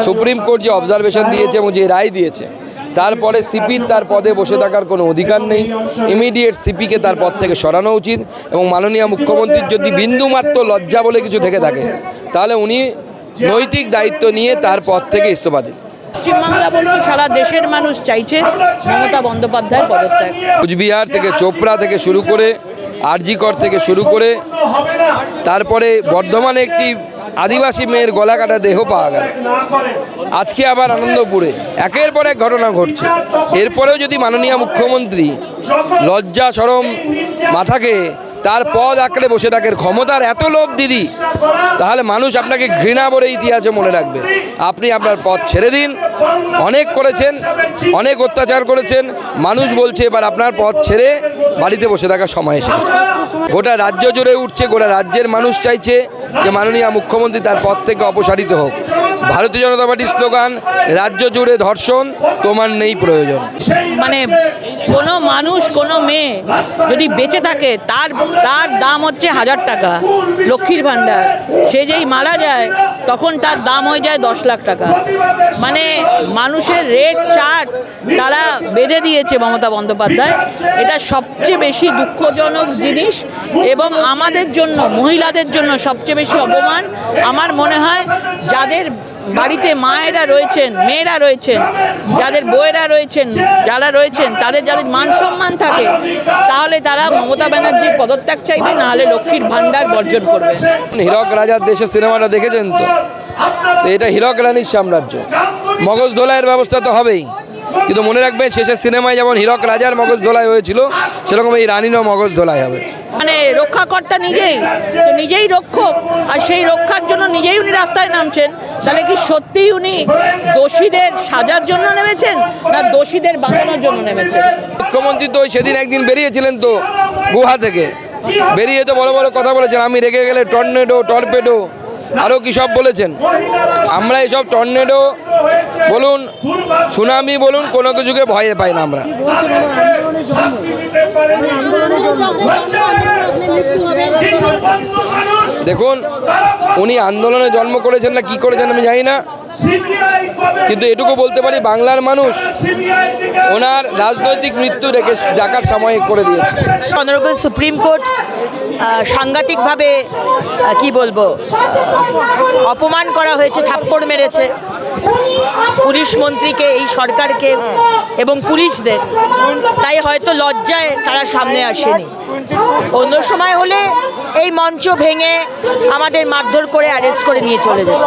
Supreme court যে observation দিয়েছে এবং যে রায় দিয়েছে তারপরে সিপির তার পদে বসে থাকার কোনো অধিকার নেই। ইমিডিয়েট সিপিকে তার পদ থেকে সরানো উচিত এবং মাননীয় মুখ্যমন্ত্রীর যদি বিন্দুমাত্র লজ্জা বলে কিছু থেকে থাকে তাহলে উনি নৈতিক দায়িত্ব নিয়ে তার পদ থেকে ইস্তফা দিন। পশ্চিমবাংলা বলুন সারা দেশের মানুষ চাইছে মমতা বন্দ্যোপাধ্যায়ের পদত্যাগ। কুচবিহার থেকে চোপড়া থেকে শুরু করে আরজিকর থেকে শুরু করে তারপরে বর্ধমানে একটি আদিবাসী মেয়ের গলা কাটা দেহ পাওয়া গেল, আজকে আবার আনন্দপুরে একের পর এক ঘটনা ঘটছে। এরপরেও যদি মাননীয় মুখ্যমন্ত্রী লজ্জা শরম মাথাকে তার পদ আঁকড়ে বসে থাকেন, ক্ষমতার এত লোভ দিদি, তাহলে মানুষ আপনাকে ঘৃণা বলে ইতিহাসে মনে রাখবে। আপনি আপনার পদ ছেড়ে দিন। অনেক করেছেন, অনেক অত্যাচার করেছেন, মানুষ বলছে এবার আপনার পদ ছেড়ে বাড়িতে বসে থাকার সময় এসেছে। গোটা রাজ্য জুড়ে উঠছে, গোটা রাজ্যের মানুষ চাইছে যে মাননীয় মুখ্যমন্ত্রী তার পদ থেকে অপসারিত হোক। ভারতীয় জনতা পার্টির স্লোগান, রাজ্য জুড়ে ধর্ষণ, তোমার নেই প্রয়োজন। মানে কোনো মানুষ, কোনো মেয়ে যদি বেঁচে থাকে তার দাম হচ্ছে 1000 টাকা লক্ষ্মীর ভাণ্ডার। সে যেই মারা যায় তখন তার দাম হয়ে যায় 10 লাখ টাকা। মানে মানুষের রেট চার্ট তারা বেঁধে দিয়েছে মমতা বন্দ্যোপাধ্যায়। এটা সবচেয়ে বেশি দুঃখজনক জিনিস এবং আমাদের জন্য, মহিলাদের জন্য সবচেয়ে বেশি অপমান। আমার মনে হয় যাদের বাড়িতে মায়েরা রয়েছেন, মেয়েরা রয়েছেন, যাদের বউয়েরা রয়েছেন, যারা রয়েছেন তাদের যাদের মান সম্মান থাকে তাহলে তারা মমতা ব্যানার্জির পদত্যাগ চাইবে, নাহলে লক্ষ্মীর ভাণ্ডার বর্জন করবে। হীরক রাজার দেশে সিনেমাটা দেখেছেন তো? এটা হীরক রানীর সাম্রাজ্য, মগজ ধোলাইয়ের ব্যবস্থা তো হবেই, কিন্তু মনে রাখবেন শেষের সিনেমায় যেমন হীরক রাজার মগজ ধোলাই হয়েছিল সেরকম এই রানীরও মগজ ধোলাই হবে। মানে রক্ষাকর্তা নিজেই রক্ষক, আর সেই রক্ষার জন্য নিজেই উনি রাস্তায় নামছেন। তাহলে কি সত্যিই উনি দোষীদের সাজার জন্য নেমেছেন না দোষীদের বাঁচানোর জন্য নেমেছেন? মুখ্যমন্ত্রী তো সেদিন একদিন বেরিয়েছিলেন তো গুহা থেকে, বেরিয়ে তো বড় বড় কথা বলেছেন, আমি রেগে গেলে টর্নেডো, টর্পেডো, আরও কী সব বলেছেন। আমরা এসব টর্নেডো বলুন, সুনামি বলুন, কোনো কিছুকে ভয়ে পাই না আমরা। দেখুন, উনি আন্দোলনে জন্ম করেছেন না কি করেছেন আমি জানি না, কিন্তু এটুকু বলতে পারি বাংলার মানুষ ওনার রাজনৈতিক মৃত্যু ডাকার সময় করে দিয়েছে। অনারেবল সুপ্রিম কোর্ট সাংঘাতিকভাবে কি বলবো অপমান করা হয়েছে, থাপ্পড় মেরেছে পুলিশ মন্ত্রীকে, এই সরকারকে এবং পুলিশদের। তাই হয়তো লজ্জায় তারা সামনে আসেনি। অন্য সময় হলে এই মঞ্চ ভেঙে আমাদের মারধর করে অ্যারেস্ট করে নিয়ে চলে যেত।